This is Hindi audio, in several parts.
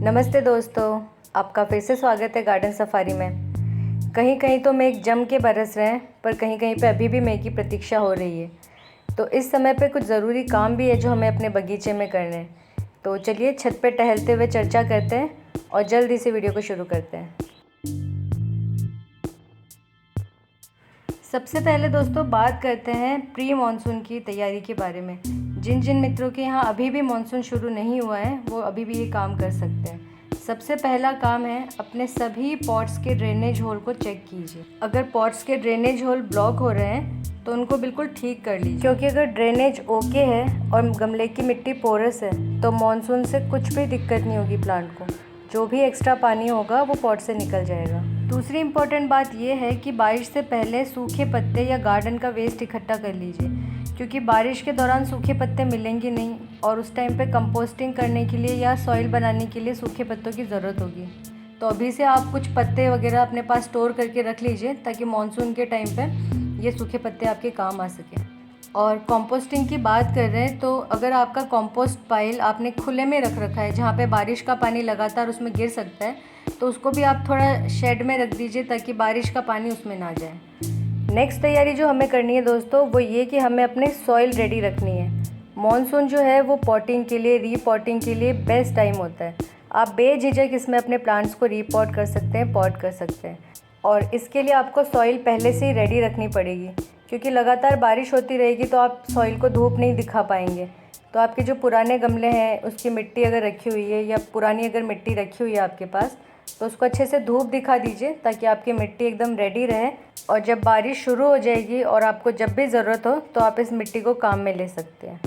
नमस्ते दोस्तों, आपका फिर से स्वागत है गार्डन सफारी में। कहीं कहीं तो मेघ जम के बरस रहे हैं, पर कहीं कहीं पे अभी भी मेघ की प्रतीक्षा हो रही है। तो इस समय पे कुछ ज़रूरी काम भी है जो हमें अपने बगीचे में करने हैं। तो चलिए छत पे टहलते हुए चर्चा करते हैं और जल्दी से वीडियो को शुरू करते हैं। सबसे पहले दोस्तों बात करते हैं प्री मानसून की तैयारी के बारे में। जिन जिन मित्रों के यहाँ अभी भी मानसून शुरू नहीं हुआ है वो अभी भी ये काम कर सकते हैं। सबसे पहला काम है अपने सभी पॉट्स के ड्रेनेज होल को चेक कीजिए। अगर पॉट्स के ड्रेनेज होल ब्लॉक हो रहे हैं तो उनको बिल्कुल ठीक कर लीजिए, क्योंकि अगर ड्रेनेज ओके है और गमले की मिट्टी पोरस है तो मानसून से कुछ भी दिक्कत नहीं होगी प्लांट को। जो भी एक्स्ट्रा पानी होगा वो पॉट से निकल जाएगा। दूसरी इम्पॉर्टेंट बात यह है कि बारिश से पहले सूखे पत्ते या गार्डन का वेस्ट इकट्ठा कर लीजिए, क्योंकि बारिश के दौरान सूखे पत्ते मिलेंगे नहीं और उस टाइम पे कंपोस्टिंग करने के लिए या सॉइल बनाने के लिए सूखे पत्तों की ज़रूरत होगी। तो अभी से आप कुछ पत्ते वगैरह अपने पास स्टोर करके रख लीजिए ताकि मानसून के टाइम पे ये सूखे पत्ते आपके काम आ सकें। और कंपोस्टिंग की बात कर रहे हैं तो अगर आपका कंपोस्ट पाइल आपने खुले में रख रखा है जहाँ पे बारिश का पानी लगातार उसमें गिर सकता है, तो उसको भी आप थोड़ा शेड में रख दीजिए ताकि बारिश का पानी उसमें ना जाए। नेक्स्ट तैयारी जो हमें करनी है दोस्तों वो ये कि हमें अपने सॉइल रेडी रखनी है। मॉनसून जो है वो पॉटिंग के लिए, रीपॉटिंग के लिए बेस्ट टाइम होता है। आप बेझिझक इसमें अपने प्लांट्स को रीपॉट कर सकते हैं, पॉट कर सकते हैं। और इसके लिए आपको सॉइल पहले से ही रेडी रखनी पड़ेगी, क्योंकि लगातार बारिश होती रहेगी तो आप सॉइल को धूप नहीं दिखा पाएंगे। तो आपके जो पुराने गमले हैं उसकी मिट्टी अगर रखी हुई है या पुरानी अगर मिट्टी रखी हुई है आपके पास, तो उसको अच्छे से धूप दिखा दीजिए ताकि आपकी मिट्टी एकदम रेडी रहे। और जब बारिश शुरू हो जाएगी और आपको जब भी ज़रूरत हो तो आप इस मिट्टी को काम में ले सकते हैं।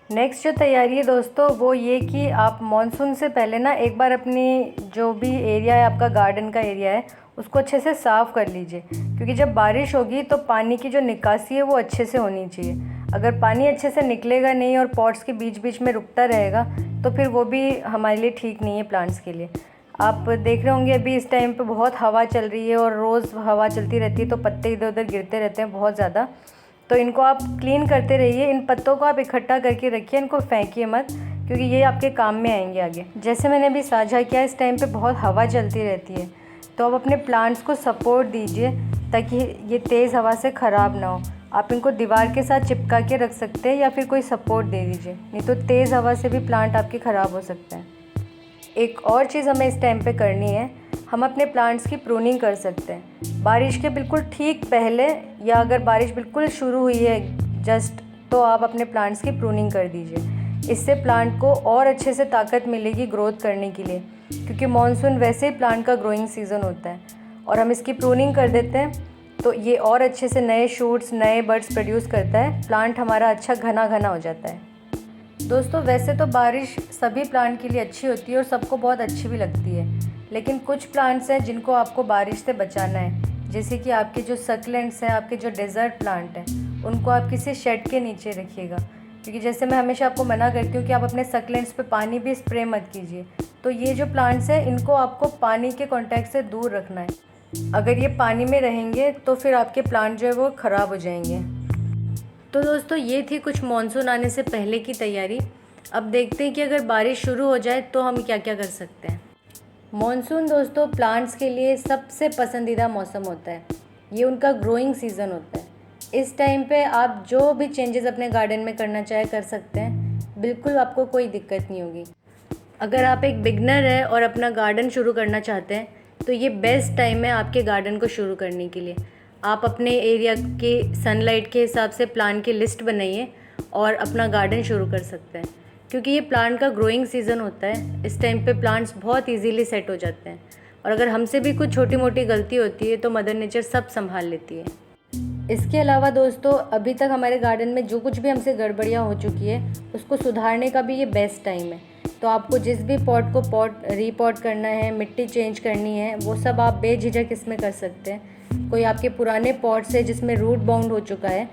नेक्स्ट जो तैयारी है दोस्तों वो ये कि आप मानसून से पहले ना एक बार अपनी जो भी एरिया है, आपका गार्डन का एरिया है, उसको अच्छे से साफ़ कर लीजिए, क्योंकि जब बारिश होगी तो पानी की जो निकासी है वो अच्छे से होनी चाहिए। अगर पानी अच्छे से निकलेगा नहीं और पॉट्स के बीच बीच में रुकता रहेगा तो फिर वो भी हमारे लिए ठीक नहीं है प्लांट्स के लिए। आप देख रहे होंगे अभी इस टाइम पे बहुत हवा चल रही है और रोज़ हवा चलती रहती है तो पत्ते इधर उधर गिरते रहते हैं बहुत ज़्यादा। तो इनको आप क्लीन करते रहिए, इन पत्तों को आप इकट्ठा करके रखिए, इनको फेंकिए मत, क्योंकि ये आपके काम में आएंगे आगे। जैसे मैंने अभी साझा किया, इस टाइम पे बहुत हवा चलती रहती है तो आप अपने प्लांट्स को सपोर्ट दीजिए ताकि ये तेज़ हवा से ख़राब ना हो। आप इनको दीवार के साथ चिपका के रख सकते हैं या फिर कोई सपोर्ट दे दीजिए, नहीं तो तेज़ हवा से भी प्लांट आपके ख़राब हो सकते हैं। एक और चीज़ हमें इस टाइम पे करनी है, हम अपने प्लांट्स की प्रूनिंग कर सकते हैं बारिश के बिल्कुल ठीक पहले, या अगर बारिश बिल्कुल शुरू हुई है जस्ट, तो आप अपने प्लांट्स की प्रूनिंग कर दीजिए। इससे प्लांट को और अच्छे से ताकत मिलेगी ग्रोथ करने के लिए, क्योंकि मानसून वैसे ही प्लांट का ग्रोइंग सीज़न होता है और हम इसकी प्रूनिंग कर देते हैं तो ये और अच्छे से नए शूट्स, नए बड्स प्रोड्यूस करता है, प्लांट हमारा अच्छा घना घना हो जाता है। दोस्तों वैसे तो बारिश सभी प्लांट के लिए अच्छी होती है और सबको बहुत अच्छी भी लगती है, लेकिन कुछ प्लांट्स हैं जिनको आपको बारिश से बचाना है। जैसे कि आपके जो सक्लेंट्स हैं, आपके जो डेज़र्ट प्लांट हैं, उनको आप किसी शेड के नीचे रखिएगा, क्योंकि जैसे मैं हमेशा आपको मना करती हूँ कि आप अपने सक्लेंट्स पे पानी भी स्प्रे मत कीजिए। तो ये जो प्लांट्स हैं इनको आपको पानी के कॉन्टैक्ट से दूर रखना है। अगर ये पानी में रहेंगे तो फिर आपके प्लांट जो है वो ख़राब हो जाएंगे। तो दोस्तों ये थी कुछ मानसून आने से पहले की तैयारी। अब देखते हैं कि अगर बारिश शुरू हो जाए तो हम क्या क्या कर सकते हैं। मानसून दोस्तों प्लांट्स के लिए सबसे पसंदीदा मौसम होता है, ये उनका ग्रोइंग सीज़न होता है। इस टाइम पे आप जो भी चेंजेस अपने गार्डन में करना चाहे कर सकते हैं, बिल्कुल आपको कोई दिक्कत नहीं होगी। अगर आप एक बिगनर है और अपना गार्डन शुरू करना चाहते हैं तो ये बेस्ट टाइम है आपके गार्डन को शुरू करने के लिए। आप अपने एरिया के सनलाइट के हिसाब से प्लांट की लिस्ट बनाइए और अपना गार्डन शुरू कर सकते हैं, क्योंकि ये प्लांट का ग्रोइंग सीज़न होता है। इस टाइम पे प्लांट्स बहुत इजीली सेट हो जाते हैं और अगर हमसे भी कुछ छोटी मोटी गलती होती है तो मदर नेचर सब संभाल लेती है। इसके अलावा दोस्तों अभी तक हमारे गार्डन में जो कुछ भी हमसे गड़बड़ियाँ हो चुकी है उसको सुधारने का भी ये बेस्ट टाइम है। तो आपको जिस भी पॉट को रीपॉट करना है, मिट्टी चेंज करनी है, वो सब आप बेझिझक इसमें कर सकते हैं। कोई आपके पुराने पॉट्स है जिसमें रूट बाउंड हो चुका है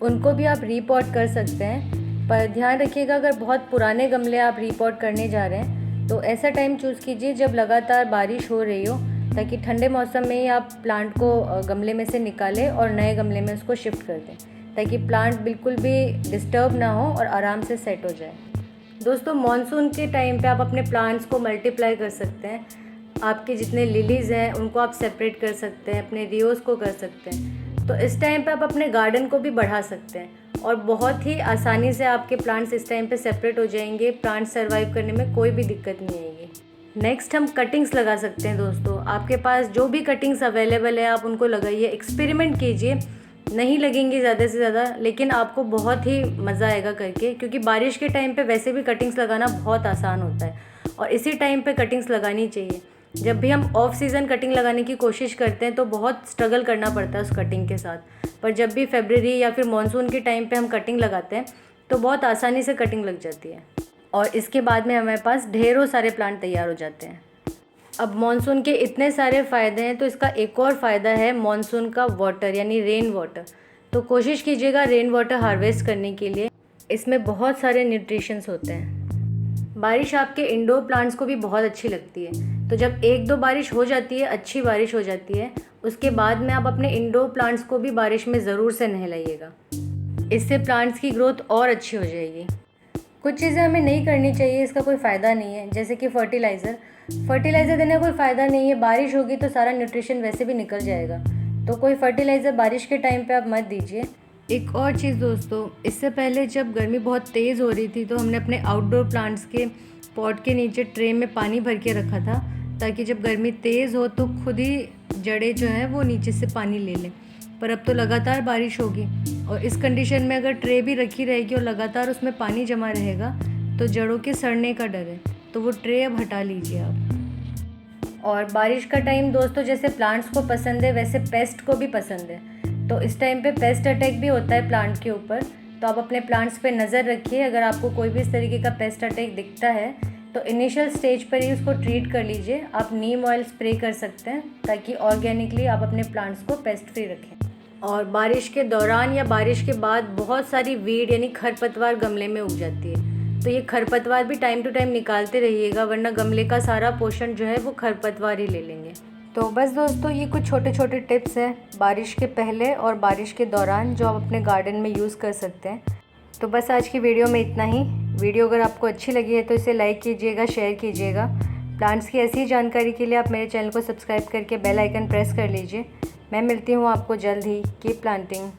उनको भी आप रीपॉट कर सकते हैं, पर ध्यान रखिएगा अगर बहुत पुराने गमले आप रीपॉट करने जा रहे हैं तो ऐसा टाइम चूज़ कीजिए जब लगातार बारिश हो रही हो, ताकि ठंडे मौसम में ही आप प्लांट को गमले में से निकालें और नए गमले में उसको शिफ्ट कर दें, ताकि प्लांट बिल्कुल भी डिस्टर्ब ना हो और आराम से सेट हो जाए। दोस्तों मॉनसून के टाइम पे आप अपने प्लांट्स को मल्टीप्लाई कर सकते हैं। आपके जितने लिलीज़ हैं उनको आप सेपरेट कर सकते हैं, अपने रियोज़ को कर सकते हैं। तो इस टाइम पे आप अपने गार्डन को भी बढ़ा सकते हैं और बहुत ही आसानी से आपके प्लांट्स इस टाइम पे सेपरेट हो जाएंगे। प्लांट्स सर्वाइव करने में कोई भी दिक्कत नहीं आएगी। नेक्स्ट हम कटिंग्स लगा सकते हैं। दोस्तों आपके पास जो भी कटिंग्स अवेलेबल है आप उनको लगाइए, एक्सपेरिमेंट कीजिए। नहीं लगेंगी ज़्यादा से ज़्यादा, लेकिन आपको बहुत ही मज़ा आएगा करके, क्योंकि बारिश के टाइम पे वैसे भी कटिंग्स लगाना बहुत आसान होता है और इसी टाइम पे कटिंग्स लगानी चाहिए। जब भी हम ऑफ सीज़न कटिंग लगाने की कोशिश करते हैं तो बहुत स्ट्रगल करना पड़ता है उस कटिंग के साथ, पर जब भी फरवरी या फिर मानसून के टाइम पे हम कटिंग लगाते हैं तो बहुत आसानी से कटिंग लग जाती है और इसके बाद में हमारे पास ढेरों सारे प्लांट तैयार हो जाते हैं। अब मानसून के इतने सारे फ़ायदे हैं तो इसका एक और फ़ायदा है मानसून का वाटर यानी रेन वाटर। तो कोशिश कीजिएगा रेन वाटर हार्वेस्ट करने के लिए। इसमें बहुत सारे न्यूट्रिशंस होते हैं। बारिश आपके इंडोर प्लांट्स को भी बहुत अच्छी लगती है, तो जब एक दो बारिश हो जाती है, अच्छी बारिश हो जाती है, उसके बाद में आप अपने इंडोर प्लांट्स को भी बारिश में ज़रूर से नहलाइएगा। इससे प्लांट्स की ग्रोथ और अच्छी हो जाएगी। कुछ चीज़ें हमें नहीं करनी चाहिए, इसका कोई फ़ायदा नहीं है, जैसे कि फर्टिलाइज़र देने का कोई फ़ायदा नहीं है। बारिश होगी तो सारा न्यूट्रिशन वैसे भी निकल जाएगा, तो कोई फर्टिलाइज़र बारिश के टाइम पे आप मत दीजिए। एक और चीज़ दोस्तों, इससे पहले जब गर्मी बहुत तेज़ हो रही थी तो हमने अपने आउटडोर प्लांट्स के पॉट के नीचे ट्रे में पानी भर के रखा था, ताकि जब गर्मी तेज़ हो तो खुद ही जड़ें जो है वो नीचे से पानी ले लें। पर अब तो लगातार बारिश होगी और इस कंडीशन में अगर ट्रे भी रखी रहेगी और लगातार उसमें पानी जमा रहेगा तो जड़ों के सड़ने का डर है, तो वो ट्रे अब हटा लीजिए आप। और बारिश का टाइम दोस्तों जैसे प्लांट्स को पसंद है वैसे पेस्ट को भी पसंद है, तो इस टाइम पे पेस्ट अटैक भी होता है प्लांट के ऊपर। तो आप अपने प्लांट्स पे नज़र रखिए। अगर आपको कोई भी इस तरीके का पेस्ट अटैक दिखता है तो इनिशियल स्टेज पर ही उसको ट्रीट कर लीजिए। आप नीम ऑयल स्प्रे कर सकते हैं ताकि ऑर्गेनिकली आप अपने प्लांट्स को पेस्ट फ्री रखें। और बारिश के दौरान या बारिश के बाद बहुत सारी वीड यानी खरपतवार गमले में उग जाती है, तो ये खरपतवार भी टाइम टू टाइम निकालते रहिएगा, वरना गमले का सारा पोषण जो है वो खरपतवार ही ले लेंगे। तो बस दोस्तों ये कुछ छोटे छोटे टिप्स हैं बारिश के पहले और बारिश के दौरान जो आप अपने गार्डन में यूज़ कर सकते हैं। तो बस आज की वीडियो में इतना ही। वीडियो अगर आपको अच्छी लगी है तो इसे लाइक कीजिएगा, शेयर कीजिएगा। प्लांट्स की ऐसी जानकारी के लिए आप मेरे चैनल को सब्सक्राइब करके बेल आइकन प्रेस कर लीजिए। मैं मिलती हूँ आपको जल्द ही। Keep planting.